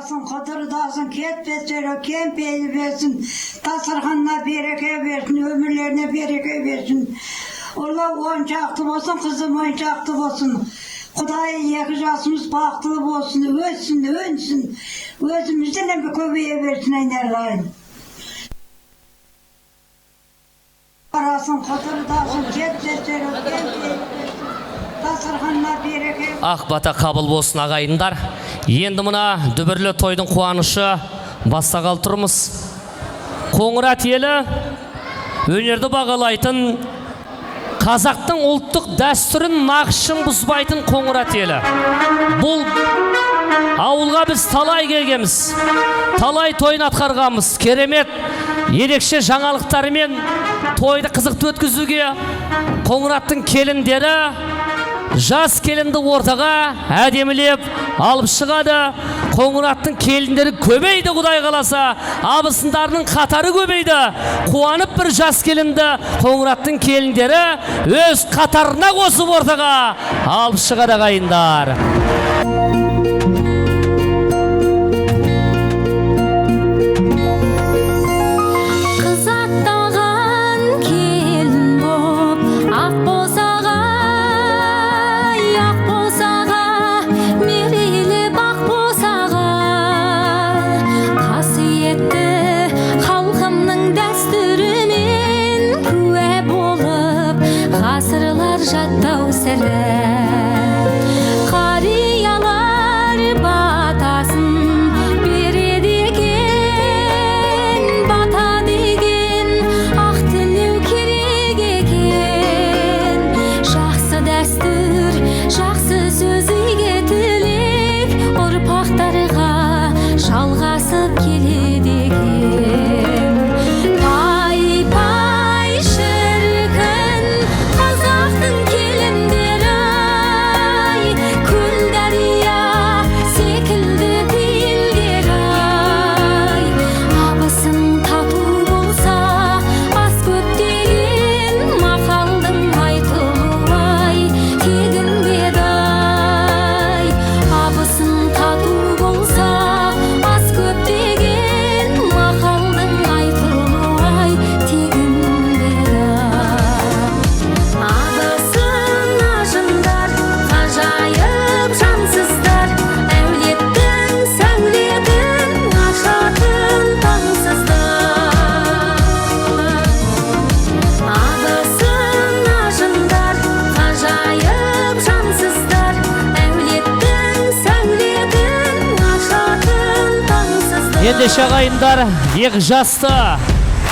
Parasın, kudurdasın, ketbesleri, kempeyi versin, tasarhanına bereke versin, ömürlerine bereke versin. Allah oyuncaklı olsun, kızım oyuncaklı olsun. Kudayı yakacağısınız, baktılı olsun, ölsün, önsün. Özümüzden de bir köpeğe versin enerlayın. Parasın, kudurdasın, ketbesleri, kempeyi versin. Ақбата қабыл болсын ағайындар. Енді мына дүбірлі тойдың қуанышы бастағалы тұрмыз. Қоңырат елі өнерді бағалайтын, қазақтың ұлттық дәстүрін нақышын бұзбайтын Қоңырат елі. Бұл ауылға біз талай келгенбіз, талай тойын атқарғанбыз. Керемет ерекше жаңалықтарымен тойды қызықты өткізуге Қоңыраттың келіндері жас келінді ортаға әдемілеп алып шығады. Қоңыраттың келіндері көбейді, Құдай қаласа, абысындарының қатары көбейді. Қуанып бір жас келінді Қоңыраттың келіндері өз қатарына қосып ортаға алып шығады ағайындар. Қариялар батасын береді екен, бата деген ақ тілеу керек екен. Жақсы дәстүр, жақсы сөз иге тілек, ұрпақтарға жалғасып келеді екен. Пай-пай шіркін қазақтың келіндері, көл дария секілді пейілдері. Абысын тату болса, ас көп деген мақалдың айтылуы-ай, тегін беді-ай. Абысын тату болса, ас көп деген мақалдың айтылуы-ай, тегін беді-ай. Абысын ажындар, ғажайып жансыздар, әулеттің сәулетін ашатын таңсыздар. Абысын ажындар, ғажайып жансыздар, әулеттің сәулетін ашатын таңсыздар. Ендеше ағайындар, екі жасты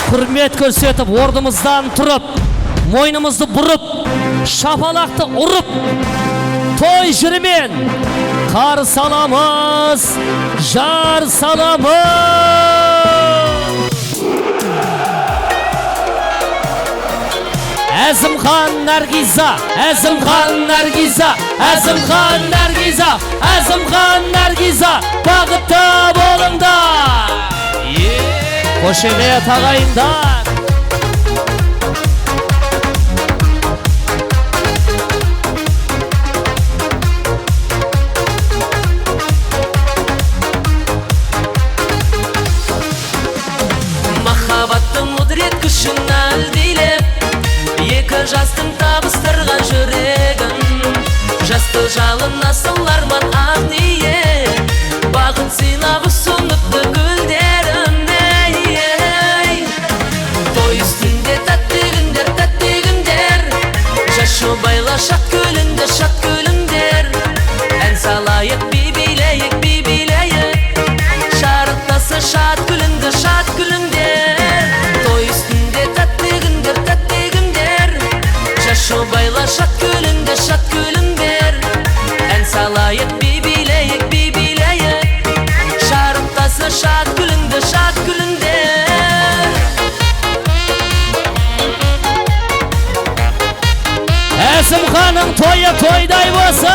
құрмет көрсетіп, орнымыздан тұрып, мойнымызды бұрып, шапалақты ұрып, той жырымен қарсы аламыз, жар саламыз. Әзімхан Наргиза, Әзімхан Наргиза, Әзімхан Наргиза, Әзімхан Наргиза, бақытты болыңдар. Қошемет ағайындар. Махаббаттың құдірет күшін әлдилеп, екі жастың табыстырған жүрегін, жасты жалын асыл арман ақ ниет, бақыт сыйлап ұсыныпты гүлдерін. Той үстінде тәтті күндер, жас жұбайлар шат күліңдер, ән салайық, би билейік, шарықтасы шат күліңдер. Той үстінде тәтті күндер, жас жұбайлар шат күліңдер, ән салайық, би билейік, шарықтасы шат күліңдер. Әзімханның тойы тойдай болсын.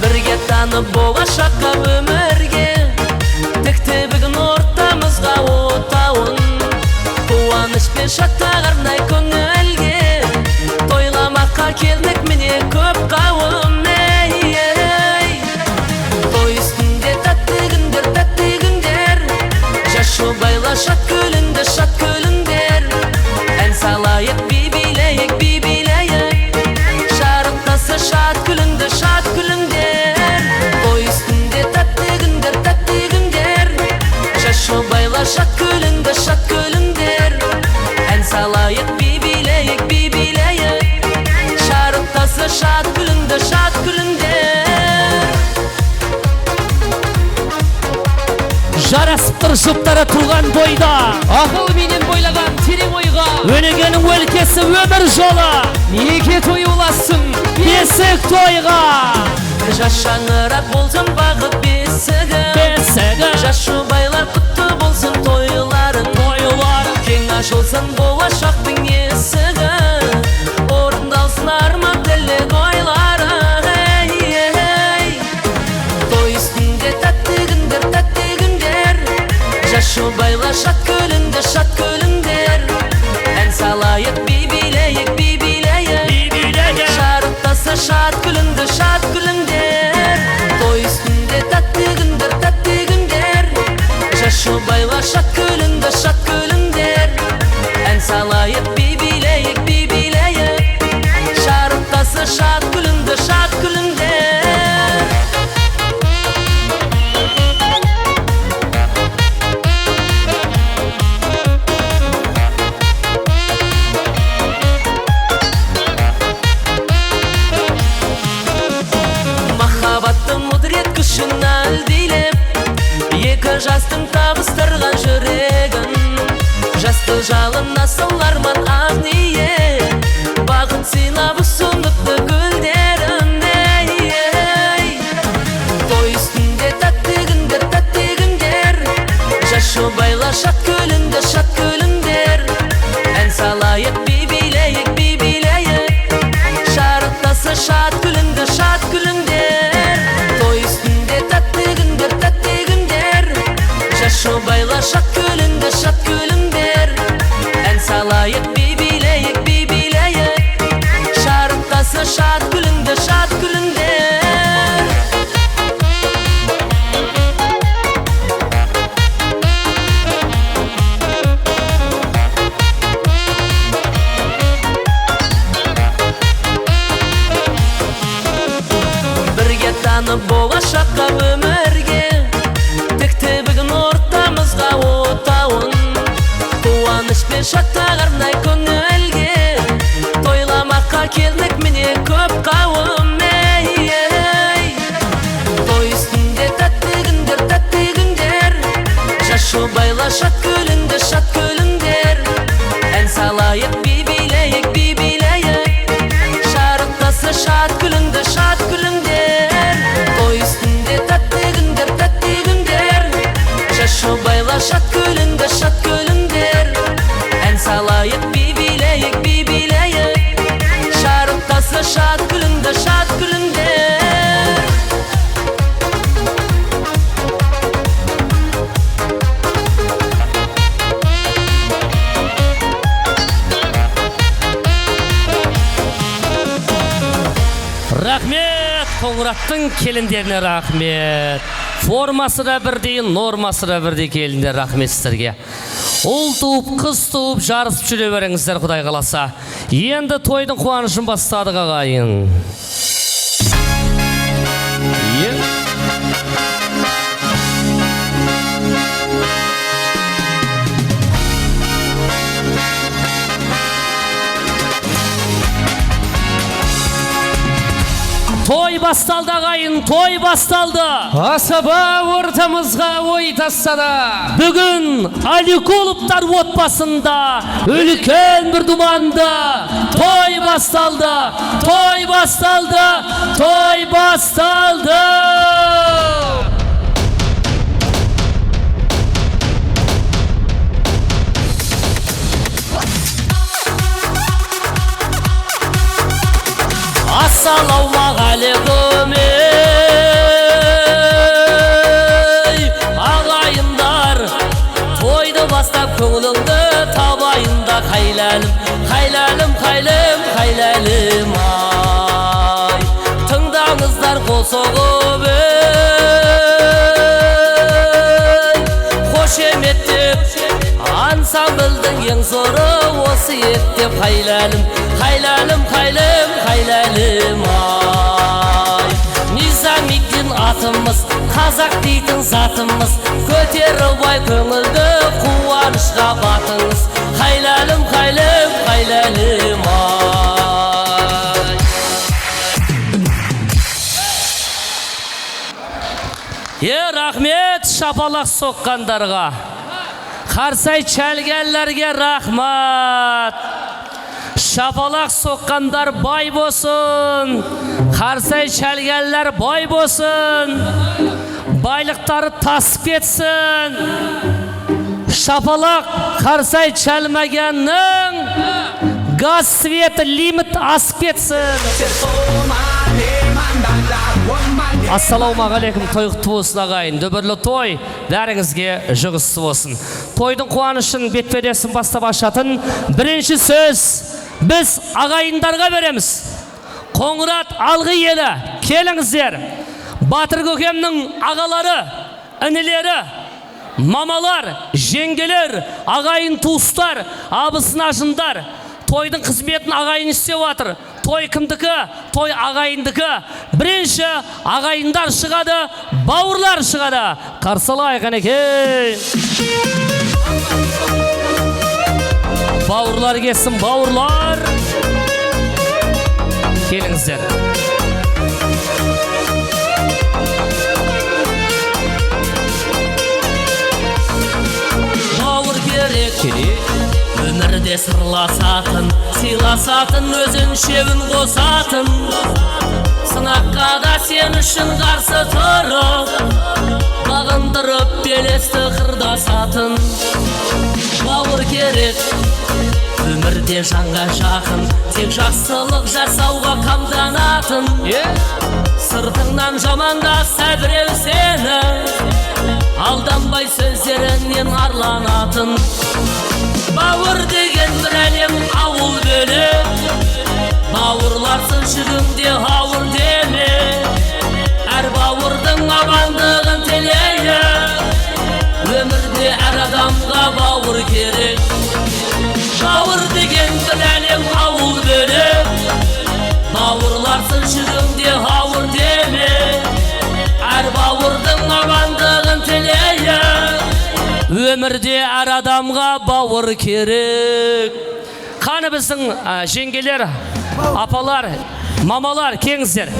Бірге танып болашаққа өмірге, тікті бүгін ортамызға отауын, қуаныш пен шаттық арнай көңілге, тойламаққа келді Тағдыр жұптары туған бойда, Ақыл менен бойлаған терең ойға өнегенің өлкесі өмір жолы, неге той оласын бесік тойға. Жас шаңырақ болсын бағы бесігі Жас жұбайлар құтты болсын тойларын Кең ашылсын болашақтың есігі Орындалсын арман тілек ойлары Той үстінде тәтті күндер Жас жұбайлар шат күліңдер Ән салайық би-билейік Шарықтаса шат күліңдер Той үстінде тәтті күндер Жас жұбайлар шат күліңдер Ән салайық би-билейік Шарықтаса шат күліңдер Күшін әлдейлеп Екі жастың табыстырған жүрегін Жасты жалын асыл арман ақ ниет Бақыт сыйлап ұсыныпты гүлдерін Той үстінде тәтті күндер Жас жұбайлар шат күліңдер Ән салайық би-билейік Шарықтаса шат күліңдер Той үстінде тәтті күндер Жас жұбайлар шат күліңдер Ән салайық би-билейік Шарықтаса шат күліңдер Бірге танып болашаққа өмірге Тікті бүгін ортамызға отауын Қуаныш пен шаттық арнай көңілге Тойламаққа келдік міне көп қауым Той үстінде тәтті күндер Жас жұбайлар шат күліңдер Ән салайық би-билейік Шарықтаса шат күліңдер Той үстінде тәтті күндер Жас жұбайлар шат күліңдер Ән салайық би-билейік Шарықтаса шат күліңдер Рахмет, Қоңыраттың келіндеріне рахмет. Формасы да бірдей, нормасы да бірдей келіндер, рахмет сіздерге. Ұл туып, қыз туып, жарысып жүре беріңіздер, Құдай қаласа. Енді тойдың қуанышын бастадық ағайын. Той басталды ағайын, той басталды. Асаба ортамызға ой тастады. Бүгін Аликуловтар отбасында үлкен бір думанда той басталды. Ассалаумағалейкум ағайындар, тойды бастап көңіліңді табайында қайләлім ай. Тыңдаңыздар қол соғып қошеметтеп, ансамбльдің ең зоры осы еттеп қайләлім ай. Низамиддин атымыз, қазақ дейтін затымыз, көтеріп ай көңілді қуанышқа батыңыз. Қайләлім ай. Рахмет. шапалақ соққандарға, қарсай чәлгәлләргә рахмат. Шапалақ соққандар бай болсын, қарсай чәлгәлләр бай болсын, байлықтары тасып кетсін. Шапалақ қарсай чәлмәгеннің газ светі лимит асып кетсін. Ассалаумағалейкум, той құтты болсын ағайын. Дөбірлі той бәріңізге жұғысты болсын. Тойдың қуанышын бетпердесін бастап ашатын бірінші сөз біз ағайындарға береміз. Қоңырат алғы елі, келіңіздер. Батыр көкемнің ағалары, інілері, мамалар, жеңгелер, ағайын туыстар, абысын ажындар. Тойдың қызметін ағайын істеп жатыр. Той кімдікі? Той ағайындікі. Бірінші ағайындар шығады, бауырлар шығады. Қарсылайық әнекей. Бауырлар келсін, бауырлар. Келіңіздер. Бауыр керек. Өмірде сырласатын, сыйласатын, өзінше үн қосатын. Сынаққа да сен үшін қарсы тұрып, бағындырып белесті қырдасатын. Бауыр керек, өмірде жанға жақын, тек жақсылық жасауға қамданатын. Сыртыңнан жамандаса біреу сені, алданбай сөздерінен арланатын. Бауыр деген бір әлем ауыл бөлек, бауырларсың жүріңде ауыр деме. Әр бауырдың амандығын тілейік, өмірде әр адамға бауыр керек. Бауыр деген бір әлем ауыл бөлек, бауырларсың жүріңде ауыр деме. Әр бауырдың амандығын тілейік, өмірде әр адамға бауыр керек. Қаны біздің жеңгелер, апалар, мамалар, кеңіздер.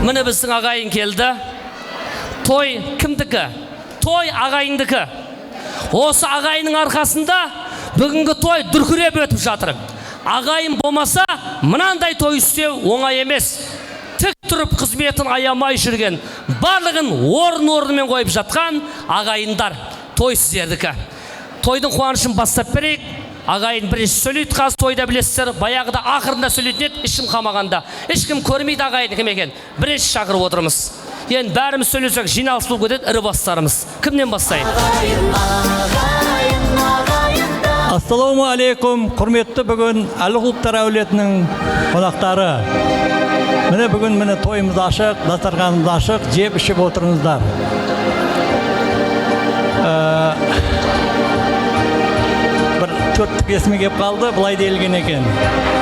Міне біздің ағайын келді. Той кімдікі? Той ағайындікі. Осы ағайынның арқасында бүгінгі той дүркіреп өтіп жатыр. Ағайын болмаса, мынандай той істеу оңай емес. Тік тұрып қызметін аямай жүрген, барлығын орын-орнымен қойып жатқан ағайындар. Той сіздердікі. Тойдың қуанышын бастап берейік. Ағайын бірінші сөйлейді, қазір тойда білесіздер, баяғыда ақырында сөйлейтін еді, ешкім қамағанда. Ешкім көрмейді ағайын кім екен. Бірінші шақырып отырмыз. Енді бәріміз сөйлесек, жиналыс болып кетеді, ірі бастарымыз. Кімнен бастайын? Ассалаумағалейкум, құрметті бүгін Әлі-Құлыптар әулетінің қонақтары. Міне бүгін міне тойымыз ашық, дастарханымыз ашық, жеп ішіп отырыңыздар. Бір төрттік есіме кеп қалды, былай делген екен.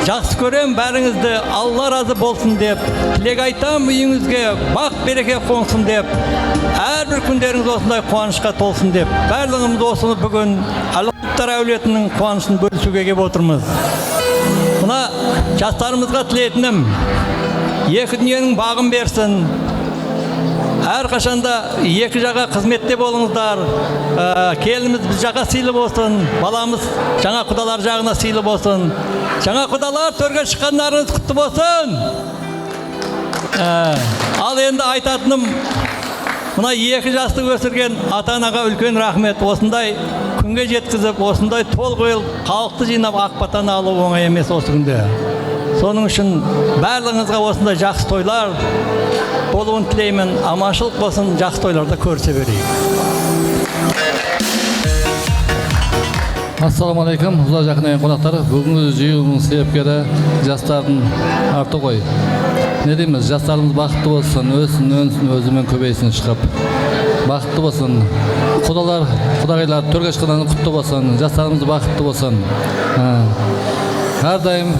Жақсы көрем бәріңізді, Алла разы болсын деп, тілек айтам үйіңізге, бақ береке қонсын деп, әрбір күндеріңіз осындай қуанышқа толсын деп, барлығымыз осыны бүгін Әлі-Құлыптар әулетінің қуанышын бөлісуге кеп отырмыз. Мына жастарымызға тілейтінім, екі дүниенің бағын берсін. Әр қашанда екі жаға қызметте болыңыздар. Келініміз біз жақа сыйлы болсын, баламыз жаңа құдалар жағына сыйлы болсын. Жаңа құдалар төрге шыққандарыңыз құтты болсын. Ал енді айтатыным, мына екі жасты өсірген ата-анаға үлкен рахмет. Осындай күнге жеткізіп, осындай тол қойыл халықты жинап ақ батаны алу оңай емес осы күнде. Соның үшін барлығыңызға осындай жақсы тойлар болуын тілеймін. Аманшылық болсын, жақсы тойларда көрісе берейік. Ассалаумағалейкум, ұзақ жақын қонақтар. Бүгінгі жиылының себепкері жастардың арты ғой. Не дейміз, жастарымыз бақытты болсын, өсін, өзімен көбейсін шығып. Бақытты болсын. Құдалар, құдағайлар төрге шыққаннан құтты болсын. Жастарымыз бақытты болсын. Әрдайым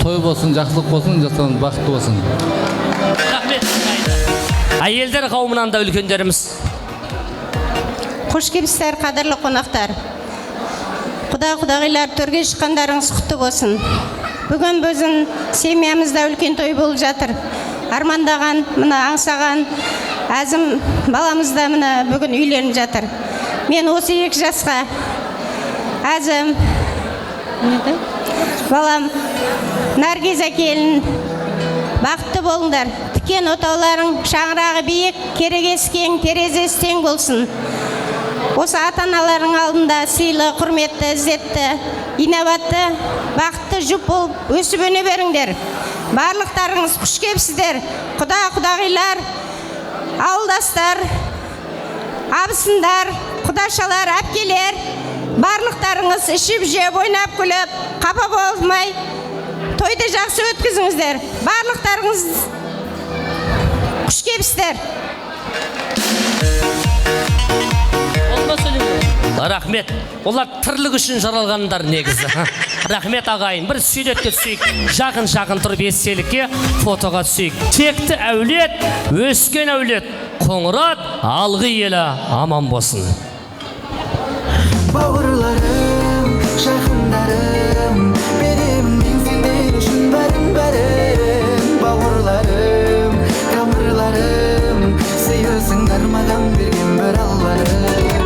той болсын, жақсылық болсын, жастарымыз бақытты болсын. Рахмет. Әйелдер қауымынан да үлкендеріміз. Қош келіпсіздер, қадірлі қонақтар. Құда-құдағилар төрге шыққандарыңыз құтты болсын. Бүгін біздің семьямызда үлкен той болып жатыр. армандаған, мына аңсаған әзім баламыз да мына бүгін үйленіп жатыр. Мен осы 2 жасқа әзім балам Наргиза келін бақытты болыңдар. Тікен отауларың шаңырағы биік, керегесі кең, терезесі тең болсын. Осы ата-аналарың алдында сыйлы, құрметті, ізетті, инабатты, бақытты жұп болып өсіп өне беріңдер. Барлықтарыңыз құш кепсіздер. Құдағилар, ауылдастар, абысындар, құдашалар, әпкелер, барлықтарыңыз ішіп жеп, ойнап күліп, қапа болмай, тойды жақсы өткізіңіздер. Барлықтарыңыз құш кепсіздер. Рахмет. Олар тірлік үшін жаралғандар негізі. Рахмет ағайын. Бір суретке түсейік. Жақын тұрып естелікке фотоға түсейік. Текті әулет, өскен әулет. Қоңырат, алғы елі аман болсын. Бауырларым, жақындарым, беремін мен сендер үшін бәрін. Бауырларым, тамырларым, сыйысыңдар маған берген бір алларым.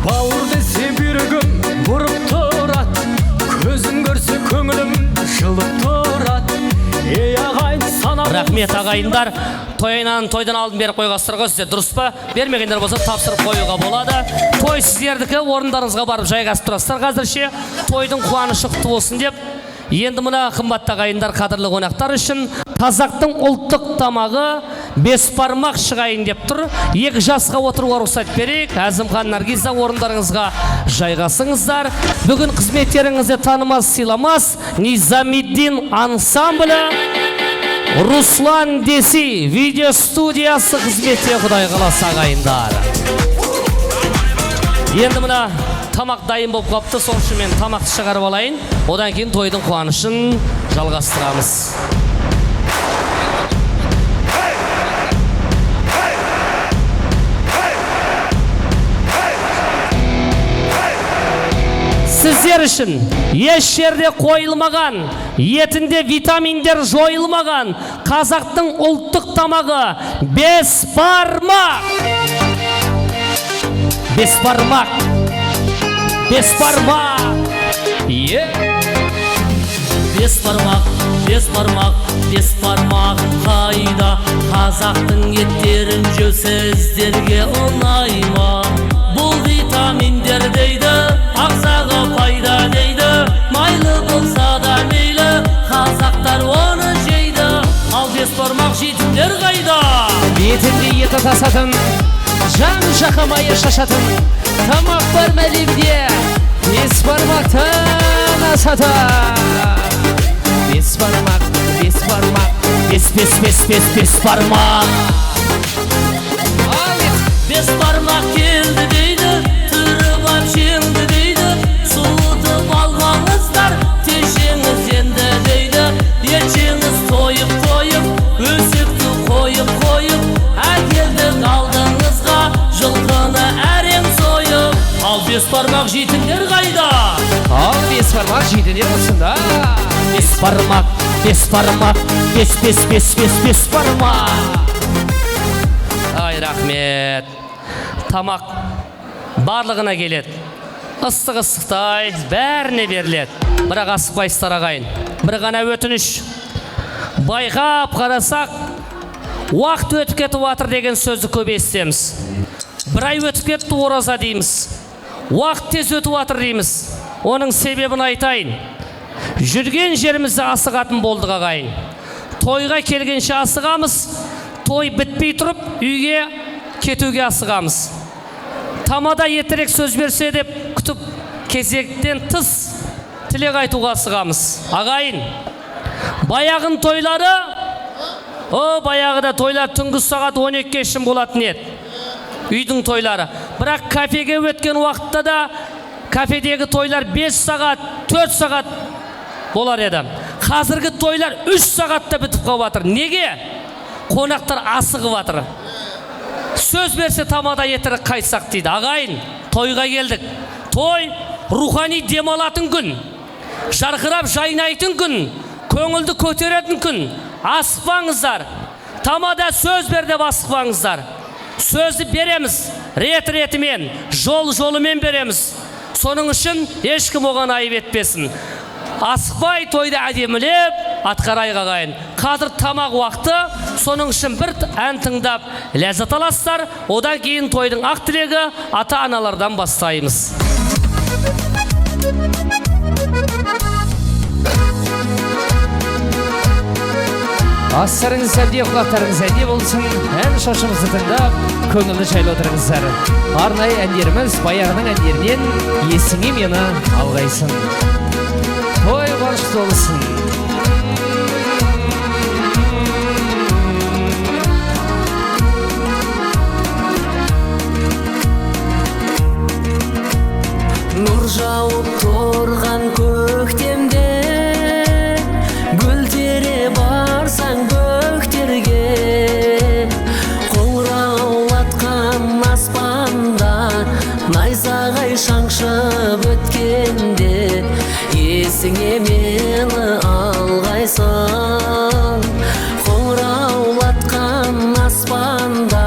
Бауыр десе бүйрегім бұрып тұрат, көзің көрсе көңілім жылып тұрат. Ей ағайын санап. Рахмет ағайындар. Тойдан алдын беріп қойғастырға сіздер дұрыс па? Бермегендер болса тапсырып қоюға болады. Той сіздердікі, орындарыңызға барып жайғасып тұрасыздар. Қазірше тойдың қуанышы құтты болсын деп. Енді мына қымбатты ағайындар, қадірлі қонақтар үшін қазақтың ұлттық тамағы бесбармақ шығайын деп тұр. 2 жасқа отыруға рұқсат берейік. Әзімхан, Наргиза, орындарыңызға жайғасыңыздар. Бүгін қызметтеріңізде танымас, сыйламас Низамиддин ансамблі, Руслан Деси видео студиясы қызметте, Құдай қаласа ағайындар. Енді мына тамақ дайын болып қапты, сол үшін мен тамақты шығарып алайын. Одан кейін тойдың қуанышын жалғастырамыз. Сіздер үшін еш жерде қойылмаған, етінде витаминдер жойылмаған қазақтың ұлттық тамағы бесбармақ. Бесбармақ. Бесбармақ. Бесбармақ қайда? Қазақтың еттерін жеу сіздерге оңай ма? Бұл витаминдер дейді, ағзаға пайда дейді. Майлы болса да мейлі, қазақтар оны жейді. Ал бесбармақ жетімдер қайда? Етінде еті тасатын, жан жақамайы шашатын, тамақ бар мәлемде, бесбармақтан асатын. Бесбармақ, бесбармақ. Бесбармақ келді дейді, түріп ап жеңді дейді. Суытып алғаңыздар, тежеңіз енді дейді. Ертеңіз тойып, өсекті қойып, әкелдік алдыңызға жылқыны әрең сойып. Ал бесбармақ жетіңдер қайда? ал бесбармақ жетіне болсын да. Бесбармақ, бесбармақ. Ай, рахмет. Тамақ барлығына келеді. Ыстық-ыстықтай бәріне беріледі. Бірақ асықпайсыздар ағайын. Бір ғана өтініш. Байқап қарасақ, уақыт өтіп кетіп жатыр деген сөзді көп естеміз. Бір ай өтіп кетті, ораза дейміз. Уақыт тез өтіп жатыр дейміз. Оның себебін айтайын. Жүрген жерімізде асығатын болдық ағайын. Тойға келгенше асығамыз. Той бітпей тұрып, үйге кетуге асығамыз. Тамада ертерек сөз берсе деп күтіп, кезектен тыс тілек айтуға асығамыз. Ағайын, баяғын тойлары, баяғыда тойлар түнгі сағат 12-ге шым болатын еді. Үйдің тойлары. Бірақ кафеге өткен уақытта да кафедегі тойлар 5 сағат, 4 сағат болар еді. Қазіргі тойлар 3 сағатта бітіп қалып жатыр. Неге? Қонақтар асығып жатыр. Сөз берсе тамада етірі қайтсақ дейді. Ағайын, тойға келдік. Той рухани демалатын күн, жарқырап жайнайтын күн, көңілді көтеретін күн. Асықпаңыздар, тамада сөз бер деп асықпаңыздар. Сөзді береміз, рет-ретімен, жол-жолымен береміз. Соның үшін ешкім оған айып етпесін. Асықпай тойды әдемілеп, атқарайға қайын. Қазір тамақ уақыты, соның үшін бір ән тыңдап, ләззат аласыздар. Одан кейін тойдың ақ тілегі ата-аналардан бастаймыз. Астарыңыз сәлде, құлақтарыңыз әнде болсын. Ән шошымызды тыңдап, көңілді жайлы отырыңыздар. Арнайы әндеріміз баяғының әндерінен есіңе мені алғайсын. Той қуанышты болсын. Нұр жауып тұрған көктемде, гүл тере барсаң бөктерге, қоңыраулатқан аспанда найзағай шаңшып өткенде, есіңе мені алғайсың. Қоңыраулатқан аспанда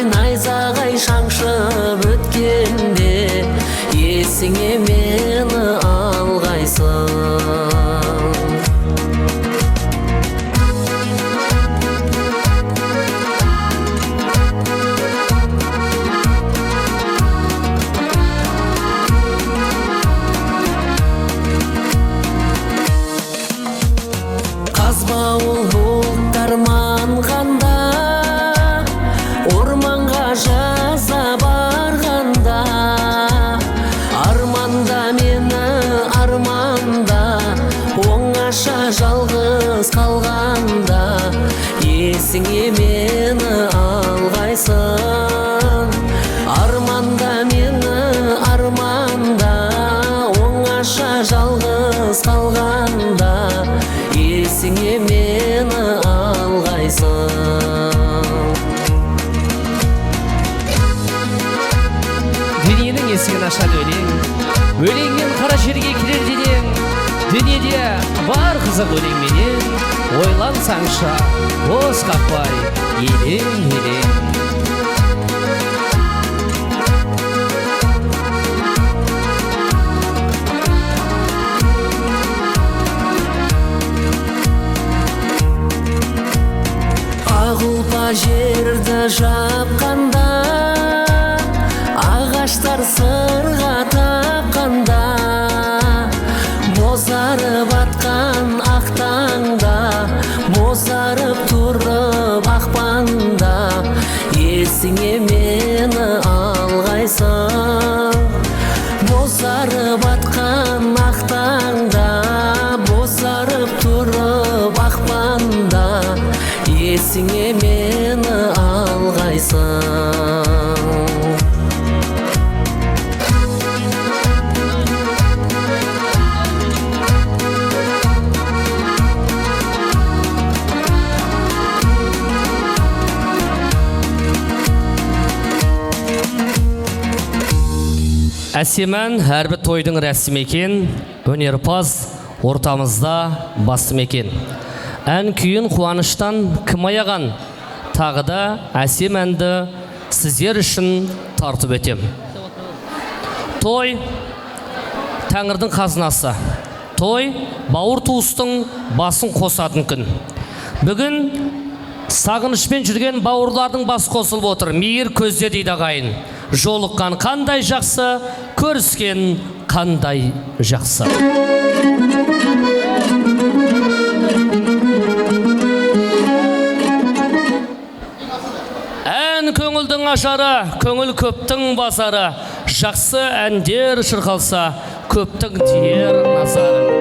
найзағай шаңшып өткенде, есіңе мені алғайсың. Қазбауыл бұлттар манғанда, орманға жаза барғанда, арманда мені арманда, оңаша жалғыз қалғанда, есіңе мені алғайсың. Арманда мені арманда, оңаша жалғыз қалғанда, есіңе мені алғайсың. Дүниенің есігін ашады өлең, өлеңнен қара жерге келер денең. Дүниеде бар қызық өлеңменен, ойлансаңша бос қақпай елең-елең. Ұлпа жерді жапқанда, ағаштар сырға тапқанда, бозарып атқан ақтаңда, бозарып тұрып ақпанда, есіңе мені алғайсың. Бозарып атқан ақтаңда, бозарып тұрып ақпанда, есіңе мені алғайсың. Әсемән әрбір тойдың рәсімі екен, өнерпаз ортамызда басым екен. Ән күйін қуаныштан кім аяған? Тағы да әсем әнді сіздер үшін тартып өтем. Той Тәңірдің қазынасы. Той бауыр туыстың басын қосатын күн. Бүгін сағынышпен жүрген бауырлардың бас қосылып отыр. Мейір көзде дейді ағайын. Жолыққан қандай жақсы, көріскен қандай жақсы. Ән көңілдің ажары, көңіл көптің базары. Жақсы әндер шырқалса, көптің тиер назары.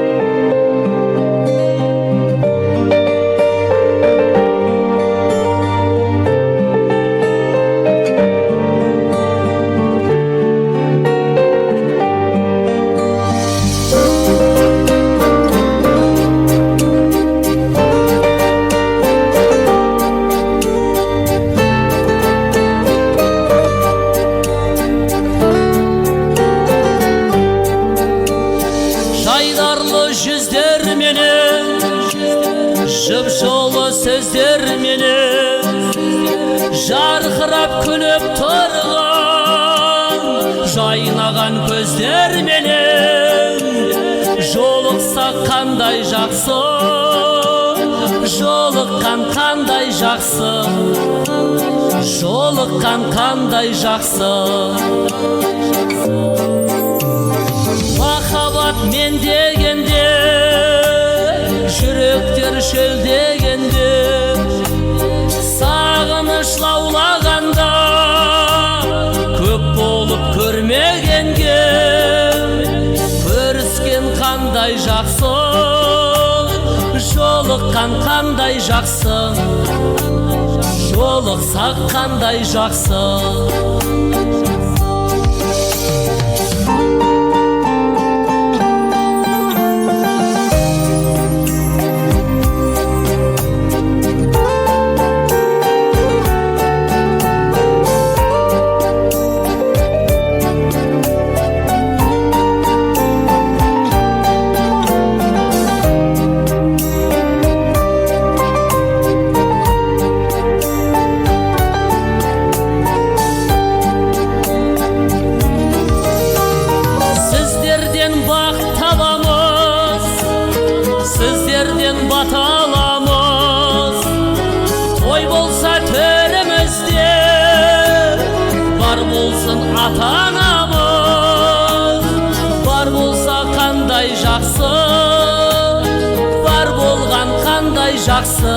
күліп тұрған жайнаған көздерменен жолықсақ қандай жақсы, жолыққан қандай жақсы, жолыққан қандай жақсы. Махаббат мен дегенде, жүректер шөлдегенде, сағыныш лаулағанда, көп болып көрмегенге, көріскен қандай жақсы, жолыққан қандай жақсы, жолықсақ қандай жақсы. Баталамыз той болса төрімізде, бар болсын ата-анамыз, бар болса қандай жақсы, бар болған қандай жақсы,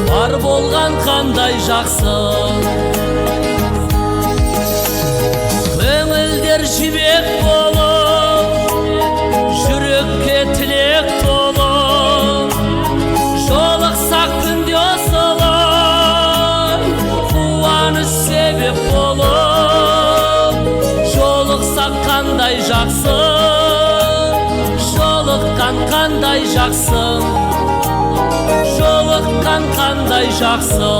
бар болған қандай жақсы. Көңілдер жібек болып, жүрекке тілек толы, жолықсақ күнде осылай, қуаныш себеп болып, жолықсақ қандай жақсы, жолыққан қандай жақсы, жолыққан қандай жақсы.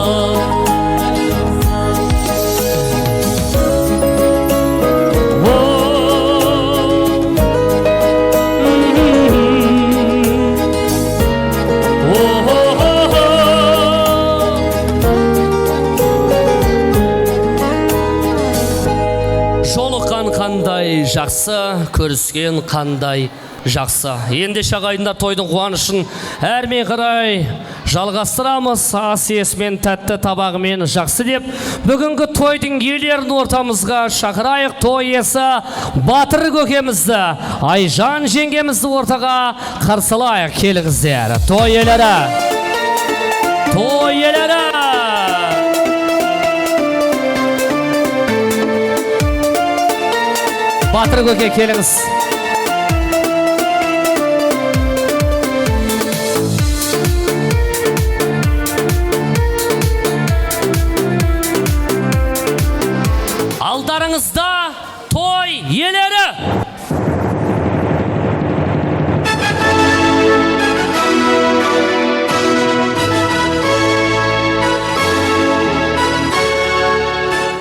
Жолыққан қандай жақсы, көріскен қандай жақсы. Ендеше ағайындар, тойдың қуанышын әрмен қарай жалғастырамыз. Ас иесімен, тәтті табағымен жақсы деп, бүгінгі тойдың иелерін ортамызға шақырайық. Той иесі Батыр көкемізді, Айжан жеңгемізді ортаға қарсылайық. Келіңіздер. Той иелері, той иелері. Батыр көке, келіңіз. Алдарыңызда той иелері.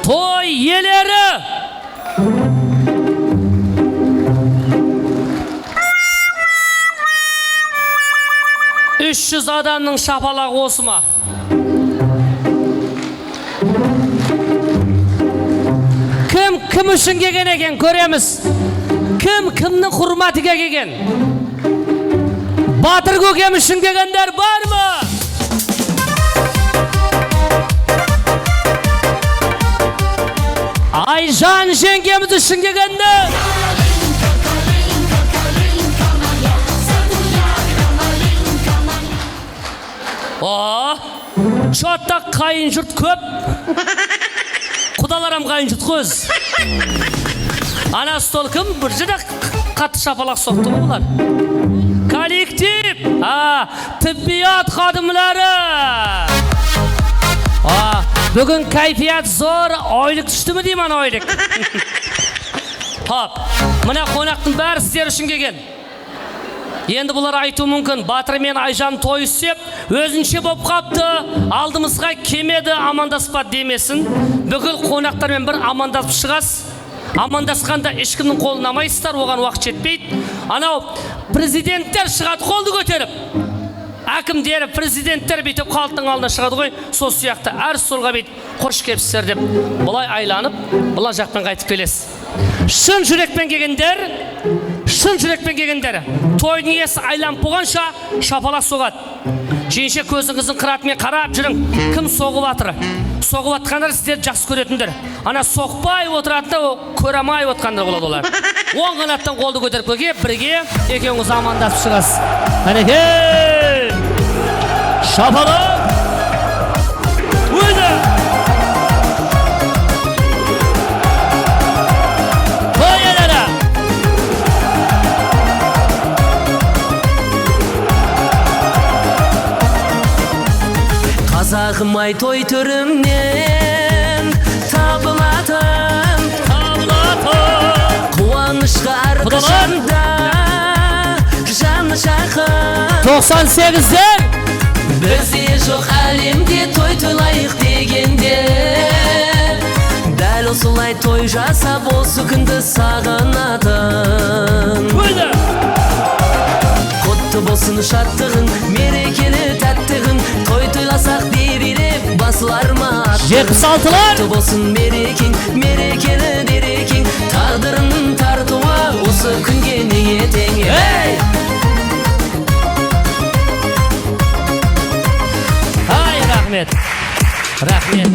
Той иелері. 300 адамның шапалағы осы ма? Кім үшін келген екен, көреміз. Кімнің құрматыға келген? Батыр көкем үшін келгендер бар ма? Айжан жеңгеміз үшін келгендер? Шотта қайын жұрт көп. Құдаларам қайын жұрт көз. Ана стол кім? Бір жерде қатты шапалақ соқты бұлар. Коллектив, тиббият қадымлары. Бүгін кайфият зор, ойлық түсті ме деймін, ойлық. Мына қонақтың бәрі сіздер үшін келген. Енді бұлар айту мүмкін, Батыр мен Айжан той істеп, өзінше боп қапты, алдымызға кемеді, амандаспады демесін. Бүкіл қонақтармен бір амандасып шығас. Амандасқанда ешкімнің қолын алмайсыздар, оған уақыт жетпейді. Анау президенттер шығады қолды көтеріп. әкімдер, президенттер бүйтіп халықтың алдына шығады ғой, сол сияқты әр столға бүйтіп қош келіпсіздер деп былай айланып, бұла жақпен қайтып келесіз. Шын жүрекпен келгендер, тойдың иесі айланып болғанша шапалақ соғады. Жеңше көзіңіздің қыратымен қарап жүрің, кім соғып атыр? Соғып атқандар сіздер жақсы көретіндер. Ана соқпай отыратында көремай отқандар болады олар. Оң қанаттан қолды көтеріп көге, бірге екеуіңіз амандасып шығасыз. Әнеке! Шапалақ! Өйді! Қазағым ай той түрімнен табылатын қуанышқа әрқашанда жаны жақын 98'ден бізде жоқ әлемде той тойлайық дегенде дәл осылай той жасап осы күнді сағынатын құтты болсын шаттығың мерекелі тәттігің той тойласақ беререк басылар ма 76'lar құтты болсын мерекең мерекелі берекең тағдырың тартуы осы күнге неге тең Рахмет.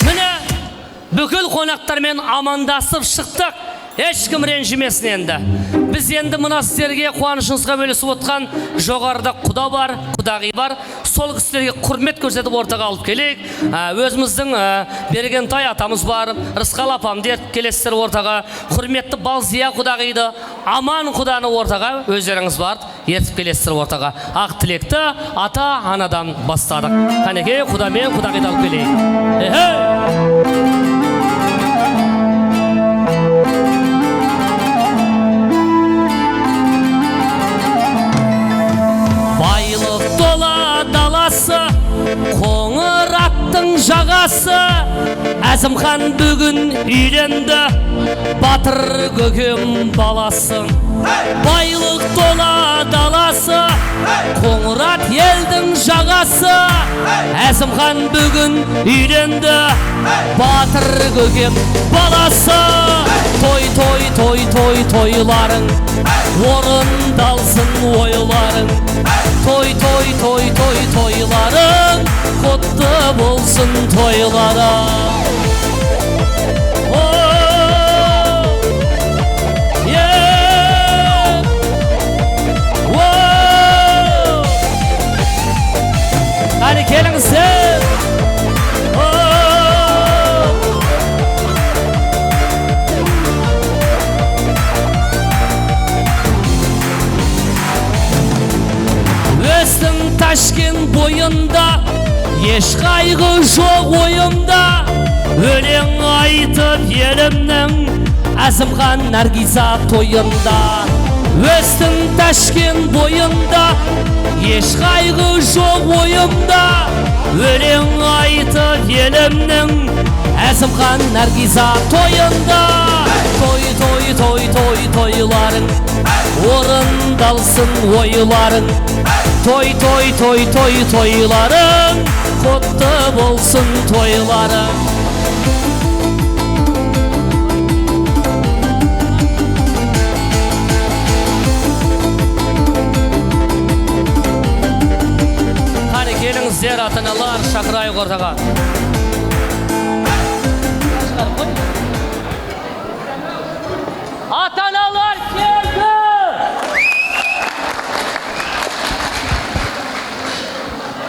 Міне бүкіл қонақтармен амандасып шықтық. Ешкім ренжімесін енді. Біз енді мына сіздерге қуанышыңызға бөлісіп отқан жоғарыда құда бар, құдағи бар. Сол кісілерге құрмет көрсетіп ортаға алып келейік. Өзіміздің Бергентай атамыз бар, Рысқал апам деп келесіздер ортаға. Құрметті Балзия құдағиды, Аман құданы ортаға өздеріңіз бар, ертіп келесіздер ортаға. Ақ тілекті ата анадан бастадық. Қанекей құдамен құдағиды алып келейік. Қоңыр аттың жағасы Әзімхан бүгін үйленді Батыр көкем баласы Байлық тола даласы Қоңыр ат елдің жағасы Әзімхан бүгін үйленді Батыр көкем баласы Той, той, той, той, тойларың Орындалсын ойларың Той, той, той, той, тойларың Құтты болсын тойларың Hadi kelіңіздер Өстің Ташкент бойында еш қайғы жоқ ойымда Өлең айтып елімнің Әзімхан Наргиза тойында Өстің Ташкент бойында еш қайғы жоқ ойымда Өлең айтып елімнің Әзімхан Наргиза тойында Той, той, той, той, тойларың Орындалсын ойларың Той, той, той, той, тойларың Құтты болсын тойларың Қане келіңіздер ата-аналар шақырайық ортаға Ата-аналар келді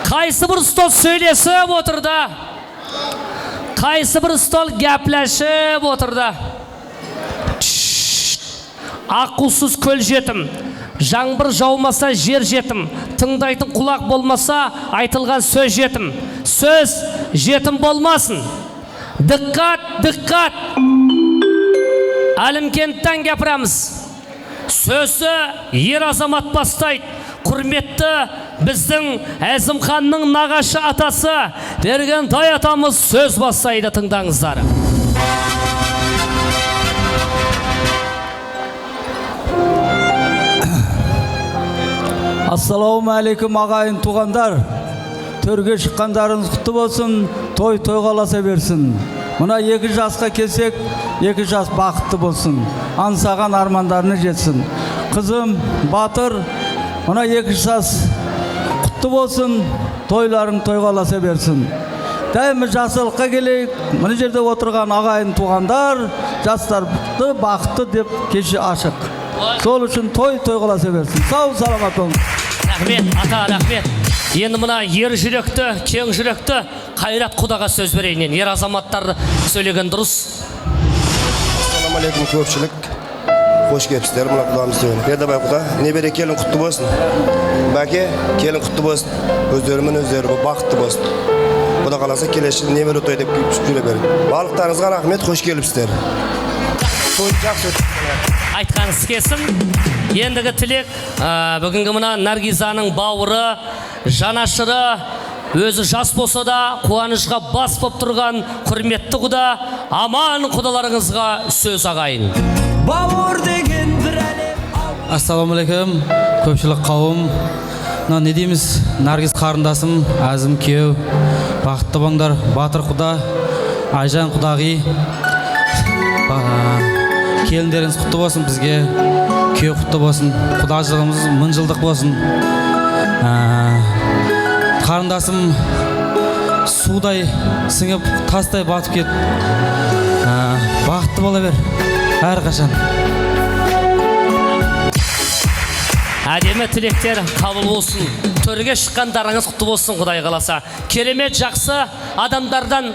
Қайсы бір стол сөйлесіп отырды Қайсы бір стол гәпләшіп отырды Аққусыз көл жетім Жаңбыр жаумаса жер жетім Тыңдайтын құлақ болмаса айтылған сөз жетім Сөз жетім болмасын Диққат, диққат Әлімкенттен кәпірамыз Сөзі ер азамат бастайды Құрметті біздің Әзімханның нағашы атасы Бергентай атамыз сөз бастайды тыңдаңыздар Assalamu alaikum ағайын туғандар. Төрге шыққандарыңыз құтты болсын, той қаласа берсін. Мына 2 жасқа келсек, 2 жас бақытты болсын. Аңсаған армандарына жетсін. Қызым Батыр, мына 2 жас құтты болсын, тойларың қаласа берсін. Дәйімі жасылыққа келейік. Мына жерде отырған ағайын туғандар, жастар бақытты деп кеші ашық. Сол үшін той қаласа берсін. Сау саламат болыңыз. Рахмет, ата, рахмет. Енді мына ер жүректі, кең жүректі Қайрат құдаға сөз берейінен. Ер азаматтар сөйлеген дұрыс. Ассаламу алейкум көпшілік. Қош келіпсіздер мына құдамыз сөйлен. Бердібай құда, небере келін құтты болсын. Бәке, келін құтты болсын. Өздерімен өздері бақытты болсын. Құда қаласа келеші небере той деп жүре берін. Балықтарыңызға рахмет, қош келіпсіздер. Той жақсы өтсін. Айтқаныңыз келсін. Ендігі тілек, бүгінгі мына Наргизаның бауыры, жанашыры, өзі жас болса да қуанышқа бас боп тұрған құрметті құда, аман құдаларыңызға сөз ағайын. Бауыр деген бір әлем. Ассаламу алейкум, көпшілік қауым. Не дейміз, Наргиз қарындасым, әзім кеу, бақытты болыңдар, Батыр құда, Айжан құдағи. Келіндеріңіз құтты болсын, бізге кеу құтты болсын, құдажығымыз 1000 жылдық болсын. Қарындасым судай сіңіп, тастай батып кет. Бақытты бола бер, әрқашан. Әдемі тілектер қабыл болсын. Төрге шыққандарыңыз құтты болсын, Құдай қаласа. Керемет жақсы адамдардан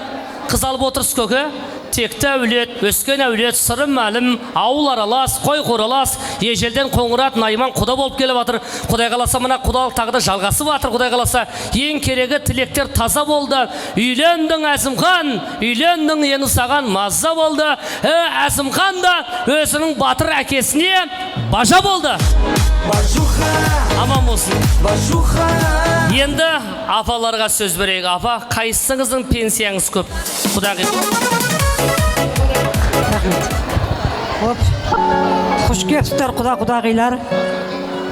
қыз алып отырсыз көке. Текті әулет, өскен әулет, сырым мәлім, ауыл аралас, қой қоралас, ежелден қоңырат, найман құда болып келіп атыр. Құдай қаласа мына құдалық тағыда жалғасы батыр. Құдай қаласа ең керегі тілектер таза болды. Үйлендің Әзімхан, үйлендің ені саған маза болды. Әзімхан да өзінің батыр әкесіне бажа болды. Аман болсын. Енді апаларға сөз берейік. Апа, қайсыңыздың пенсияңыз көп? Құдағи. Қош келіпсіздер құдағилар.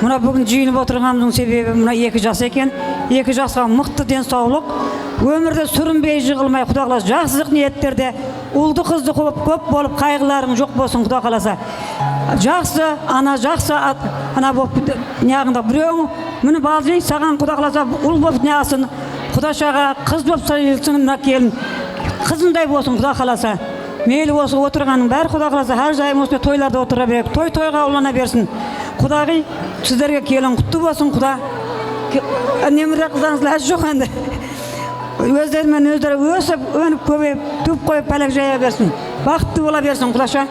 Мына бүгін жиынып отырғанымыздың себебі мына 2 жас екен. 2 жасқа мықты денсаулық, өмірде сүрінбей жығылмай Құда қаласа жақсылық ниеттерде ұлды қызды көп болып қайғыларың жоқ болсын Құда қаласа. Жақсы ана жақсы ана болып неғында біреуің міне балжи саған Құда қаласа ұл болып неғасын, Құдашаға қыз болып сайылсын мына келін. Қызындай болсын Құда қаласа. Мейлі осы отырғаның бәрі Құда қаласа әр жайым осы тойларда отыра берек. Тойға ұлана берсін. Құдағи сіздерге келін құтты болсын Құда. Немірек қыздарыңызға әз жоқ әнді. Өздерімен өздері өсіп, өніп көбейіп, туып қойып пәлек жая берсін. Бақытты бола берсін Құдаша.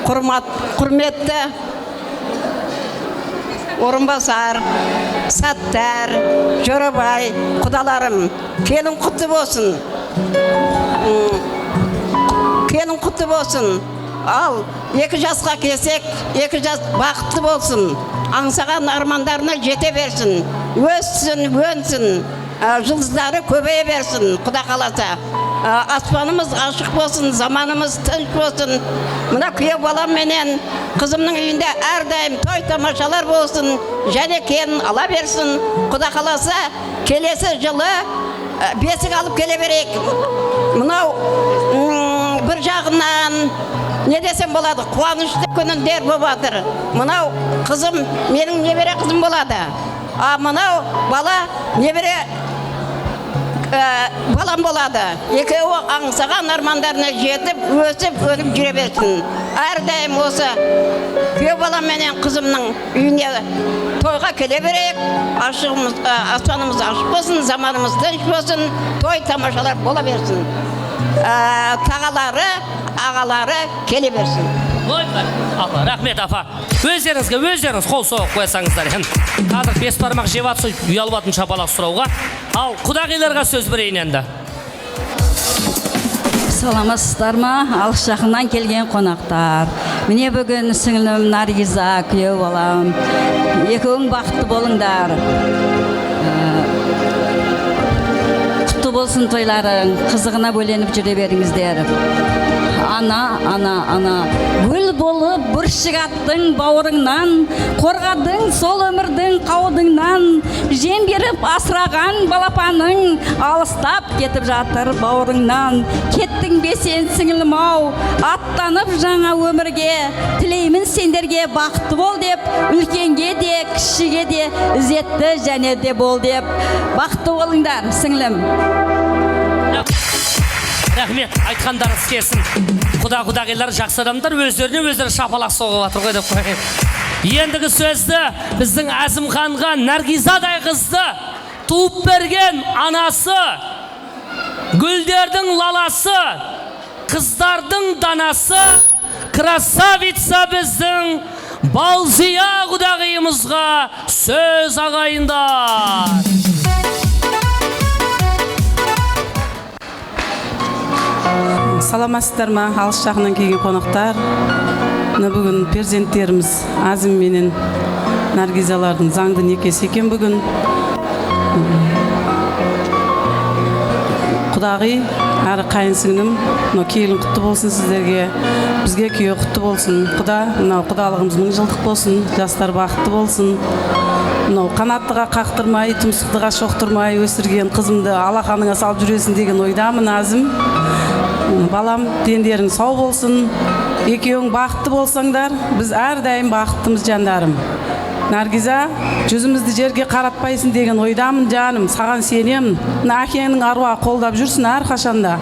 Құрметті орынбасар, Саттар, Жорабай, құдаларым, келін құтты болсын. Келін құтты болсын. Ал 2 жасқа келсек, 2 жас бақытты болсын. Аңсаған армандарына жете берсін. Өссін, өнсін. Жұлдыздары көбейе берсін, Құда қаласа. Аспанымыз ашық болсын, заманымыз тыныш болсын. Мына күйеу балам менен қызымның үйінде әрдайым той тамашалар болсын, және келін ала берсін. Құда қаласа, келесі жылы бесік алып келе берейік. Мынау бір жағынан не десем болады, қуанышты күніндер болып жатыр. Мынау қызым, менің небере қызым болады. Мынау бала небере балам болады. Екеуі аңсаған армандарына жетіп, өсіп, өніп жүре берсін. Әрдайым осы күйеу балам менен қызымның үйіне тойға келе берейік. Аспанымыз ашық болсын, заманымыз тыныш болсын, той тамашалар бола берсін. Тағалары, ағалары келе берсін. Апа, рахмет апа. Өздеріңіз қол соғып қойсаңыздар. Қазір 5 бармақ жеп атсы ұялбатын шапалақ сұрауға. Ал құдағиларға сөз берейін енді. Саламатсыздар ма? Алыс жақыннан келген қонақтар. Міне бүгін сіңілім Наргиза, күйеу балам. Екеуің бақытты болыңдар. Құтты болсын тойларың, қызығына бөленіп жүре беріңіздер. ана гүл болып бір шығаттың бауырыңнан, қорғадың сол өмірдің қаудыңнан, жем беріп асыраған балапаның алыстап кетіп жатыр бауырыңнан. Кеттің бе сен сіңілім ау, аттанып жаңа өмірге, тілеймін сендерге бақытты бол деп, үлкенге де кішіге де ізетті және де бол деп. Бақытты болыңдар сіңілім. Рахмет, айтқандарыңыз келсін. Құда-құдағилар жақсы адамдар өздеріне өздері шапалақ соғып жатыр ғой деп қояйын. Ендігі сөзді біздің Әзімханға Наргизадай қызды туып берген анасы, гүлдердің лаласы, қыздардың данасы, красавица біздің Балзия құдағиымызға сөз ағайындар. Саламатсыздар ма, алыс жақыннан келген қонақтар. Бүгін перзенттеріміз Азим менен Наргизалардың заңды некесі екен бүгін. Құдағи, әрі қайынсіңнім, келін құтты болсын сіздерге, бізге күйеу құтты болсын. Құдалығымыз 1000 жылдық болсын, жастар бақытты болсын. Қанаттыға қақтырмай, тұмсықтыға шоқтырмай өсірген қызымды алақаныңа салып жүресің деген ойдамын, Азим. Балам, дендерің сау болсын, екеуің бақытты болсаңдар, біз әрдайым бақыттымыз жандарым. Наргиза, жүзімізді жерге қаратпайсың деген ойдамын жаным, саған сенемін. Әкеңнің аруа қолдап жүрсін әр қашанда.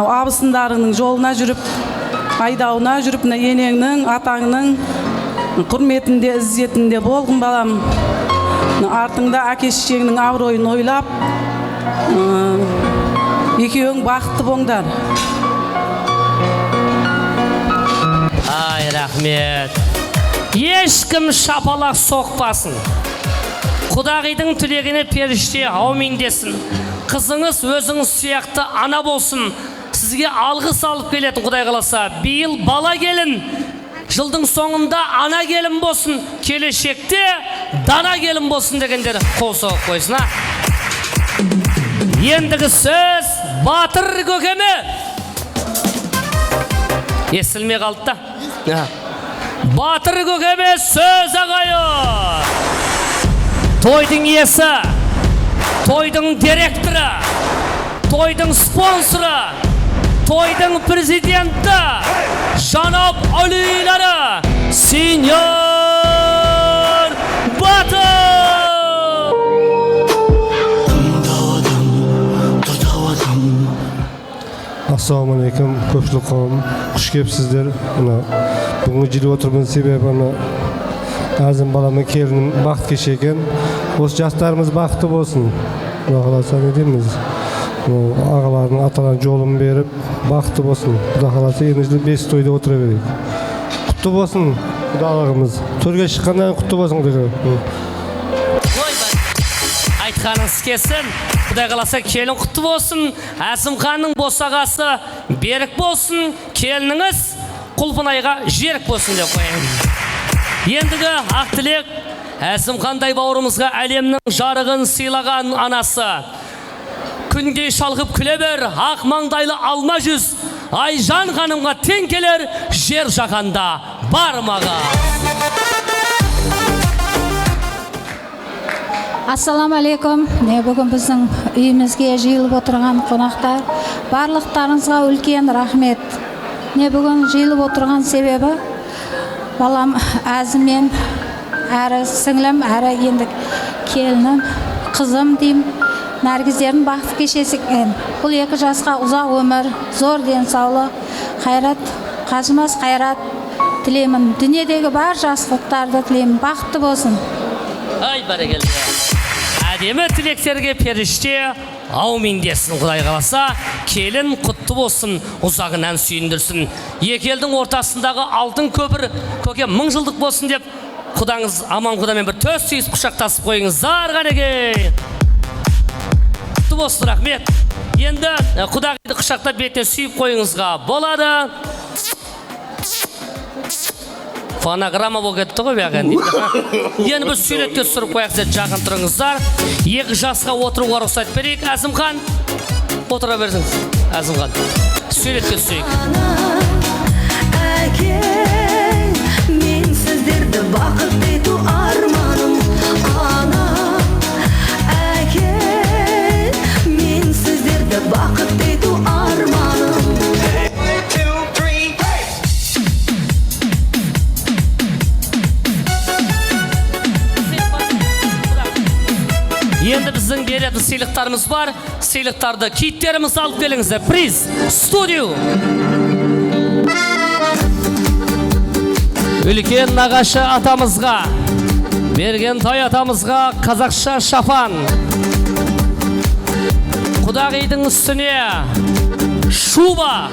Абысындарының жолына жүріп, айдауына жүріп, енеңнің, атаңның құрметінде, ізzetінде болғын балам. Артыңда әке-шешеңнің абыройын ойлап, екеуің бақытты болыңдар. Ай, рахмет. Ешкім шапалақ соқпасын. Құдағидың тілегіне періште аумин десін. Қызыңыз өзіңіз сияқты ана болсын. Сізге алғыс алып келетін Құдай қаласа. Биыл бала келін, жылдың соңында ана келін болсын, келешекте дана келін болсын дегендер қол соғып қойсын. Ендігі сөз Батыр көкеме. Естілмей қалды да. Батыр көкеме сөз ағайын. Тойдың иесі, тойдың директоры, тойдың спонсоры, тойдың президенті, жанап олилары, сеньор Батыр. Ассалаумағалейкум, көпшілік қауым, құш кепсіздер. Бүгінгі жүріп отырмын себебі Әзім баламын келінім бақыт кеше екен. Осы жастарымыз бақытты болсын. Құда не дейміз? Ағалардың аталарын жолын беріп, бақытты болсын. Құда қаласа енді 5 тойда отыра берейік. Құтты болсын құдалығымыз. Төрге шыққаннан құтты болсын. Айтқаныңыз келсін. Құдай қаласа келін құтты болсын. Әзімханның босағасы берік болсын. Келініңіз Құлпынайға жерік болсын деп қояйын. Ендігі ақ тілек Әзімхандай бауырымызға әлемнің жарығын сыйлаған анасы. Күндей шалғып күле бер, ақ маңдайлы алма жүз, Айжан ханымға тең келер жер жаһанда бар маға. Ассаламалейкум. Бүгін біздің үйімізге жиылып отырған қонақтар, барлықтарыңызға үлкен рахмет. Бүгін жиылып отырған себебі балам Әзіммен, әрі сіңлім, әрі енді келінім, қызым дейм, Наргиздердің бақыт кешесі екен. Бұл 2 жасқа ұзақ өмір, зор денсаулық, қайрат, қажымас қайрат тілеймін. Дүниедегі бар жақсылықтарды тілеймін. Бақытты болсын. Ай, бәрекелді. Әдемі тілектерге періште аумин десін. Құдай қаласа, келін құтты болсын, ұзағынан сүйіндірсін. Екі елдің ортасындағы алтын көпір көке 1000 жылдық болсын деп, құдаңыз аман құдамен бір төс түйіс құшақтасып қойыңыздар ғанеке. Құтты болсын, рахмет. Енді құдағайды құшақтап бетіне сүйіп қойыңызға болады. Фонограмма болып кетті ғой бәғен. Енді біз сөйлетке сұрып қояқ сәт жақын тұрыңыздар. 2 жасқа отыруға рұқсат берейік. Әзімхан, Отыра берсеңіз, Әзімхан. Сөйлетке түсейік. Әкең, мен сіздерді бақытты ету арманым. Ана, әкең, мен сіздерді бақытты ету арманым. Енді біздің беретін сыйлықтарымыз бар. Сыйлықтарды киіттеріміз алып келіңіздер. Приз, студио. Үлкен нағашы атамызға, берген той атамызға қазақша шапан. Құдағидың үстіне шуба.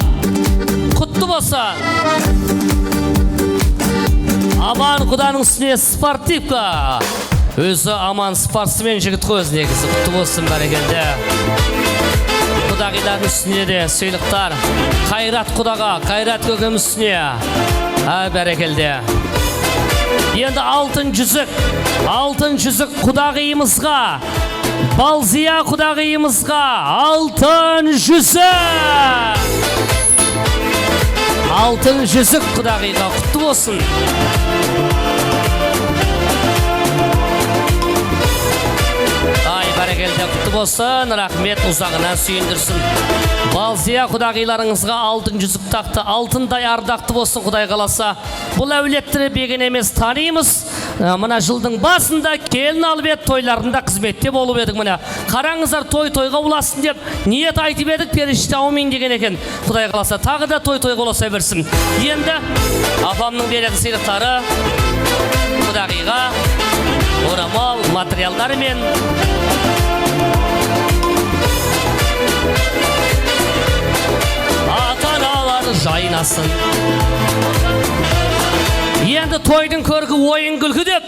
Құтты болса. Аман құданың үстіне спортивка. Өзі аман спортсмен жігіт қой өзі негізі. Құтты болсын бәрекелді. Құдағилардың үстіне де сыйлықтар. Қайрат құдаға, Қайрат көкем үстіне. Бәрекелді. Енді алтын жүзік құдағиымызға. Балзия құдағиымызға алтын жүзік. Алтын жүзік құдағиға құтты болсын. Бәрекелді құтты болсын, рахмет, ұзағынан сүйіндірсін. Балзия құдағиларыңызға алтын жүзік тақты, алтындай ардақты болсын Құдай қаласа. Бұл әулеттері беген емес танимыз. Мына жылдың басында келін алып еді, тойларында қызметте болып едік. Мына қараңыздар, той-тойға ұласын деп ниет айтып едік, періште аумин деген екен. Құдай қаласа тағы да той-тойға ұласа берсін. Енді апамның беретін сыйлықтары құдағиға орамал материалдарымен ата-аналар жайнасын. Енді тойдың көркі ойын күлкі деп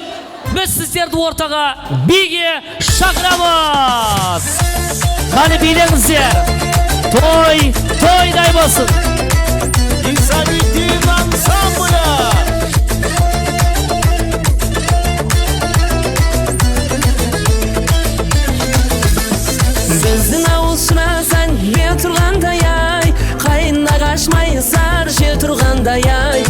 біз сіздерді ортаға биге шақырамыз. Қане билеңіздер. Тойдай болсын. Инсанитив ансамблі. Біздің ауыл шынасаң бе тұрғандай ай, қайынна қашмай сар же тұрғандай ай.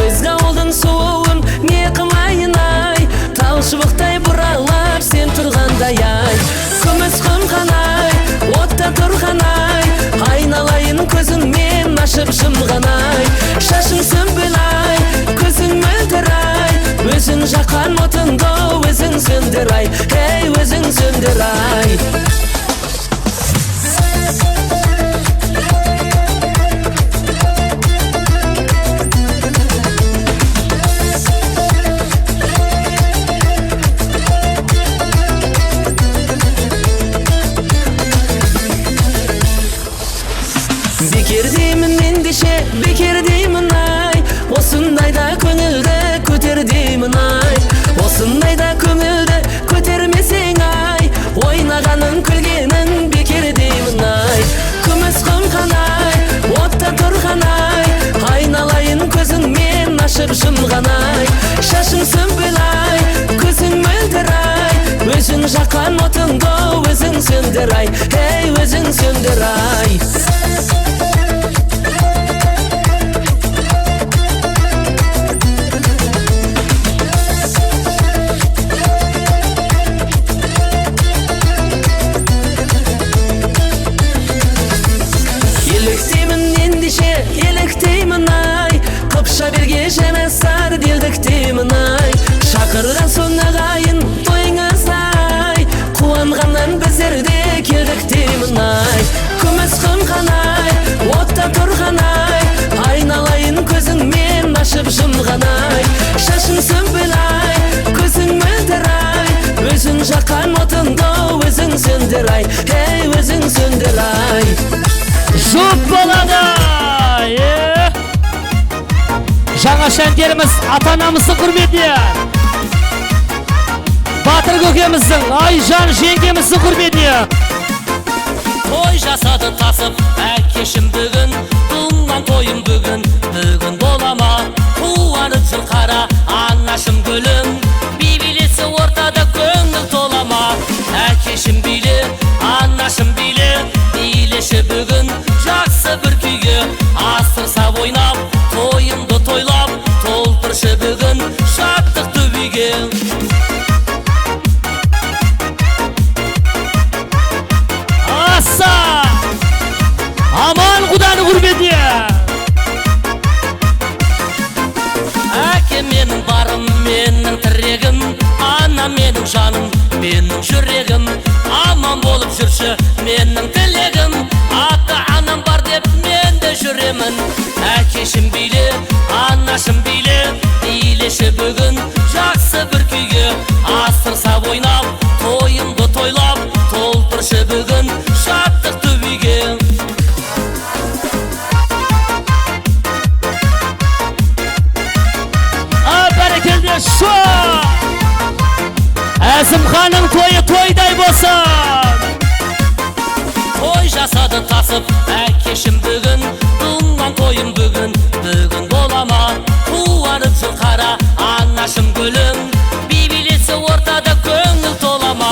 Өзгі ауылдың суын не қымайын ай, тал шыбықтай бұралап сен тұрғандай ай. Күміс қымқанай, отта тұрғанай, айналайын көзін мен ашып жұмғанай. Шашын сүмбілай, көзін мөлдірай, өзін жаққан отынды өзің сөндірай, ей өзің сөндірай. Бекер деймін ендеше, бекер деймін ай, осындайда көңілді көтер деймін ай. Осындайда көңілді көтермесең ай, ойнағанын күлгенін бекер деймін ай. Күміс қымқанай, отта тұрғанай, айналайын көзін мен ашып жұмғанай. Шашын сүмбілай, көзің мөлдірай, өзің жаққан отынды өзің сөндірай, ей өзің сөндірай. Еліктеймін ай, қыпша берге жанасар делдіктеймін ай. Шақырған соң ағайын тойыңыз ай, қуанғаннан біздерде келдіктеймін ай. Күміс қымқанай, отта тұрғанай, айналайын көзің мен ашып жұмғанай. Шашын сүмбілай, көзің мөлдірай, өзің жаққан отынды өзің сөндірай, ей өзің сөндірай. Жұп болады! Жаңа шәндеріміз ата-анамыздың құрметіне, Батыр көкеміздің, Айжан жеңгеміздің құрметіне. Той жасадың тасып, әкешім бүгін, туңған тойым бүгін, бүгін болама, қуанып жүр қара, анашым гүлім, бейбелесі ортада көңіл толама. Әкешім билі, анашым билі, билеші жүрегім аман болып жүрші менің тілегім ата анам бар деп мен де жүремін әкешім биле анашым биле билеші бүгін жақсы бір күйге асырсап ойнап тойымды тойлап толтыршы бүгін шаттық түбіге бәрекелді шо Әзімханның тойы тойдай болсын той жасады тасып әкешім бүгін туған тойым бүгін болама қуанып жүр қара анашым гүлім би билесе ортада көңіл толама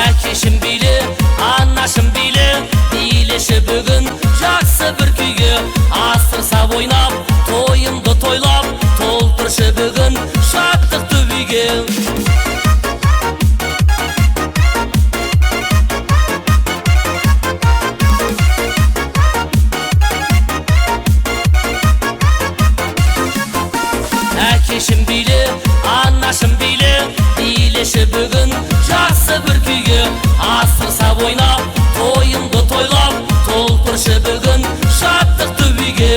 әкешім биле анашым биле билеші бүгін жақсы бір күйге асырсап ойнап тойымды тойлап толтыршы бүгін шаттық түбіге әкешім биле анашым биле билеші бүгін жақсы бір күйге асырсап ойнап тойымды тойлап толтыршы бүгін шаттық түбіге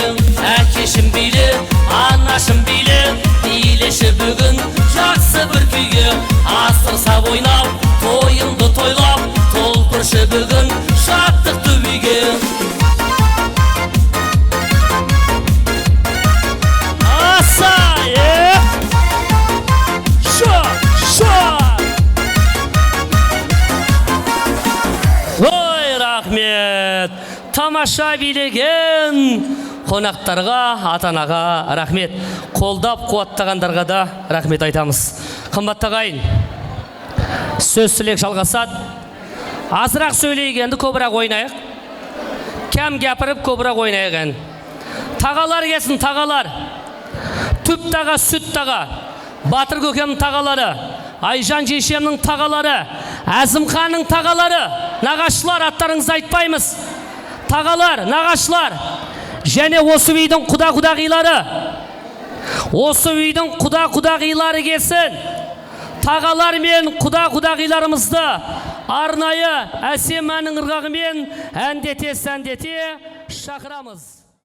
әкешім биле анашым биле билеші бүгін жақсы бір күйге асырсап ойнап тойымды тойлап толтыршы бүгін шаттық түбіге Ой, рахмет! Тамаша билеген қонақтарға, ата-анаға рахмет. Қолдап қуаттағандарға да рахмет айтамыз. Қымбатты ағайын, сөз тілек жалғасады. Азырақ сөйлегенді көбірек ойнайық. Кәм кәпіріп көбірек ойнайық. Тағалар келсін, тағалар. Түп таға, сүт таға. Батыр көкемнің тағалары. Айжан жешемнің тағалары. Әзімханның тағалары. Нағашылар, аттарыңызды айтпаймыз. Тағалар, нағашылар. Және осы үйдің құда-құдағилары. Осы үйдің құда-құдағилары келсін. Тағалар мен құда-құдағиларымызды арнайы әсем әннің ырғағымен әндете шақырамыз.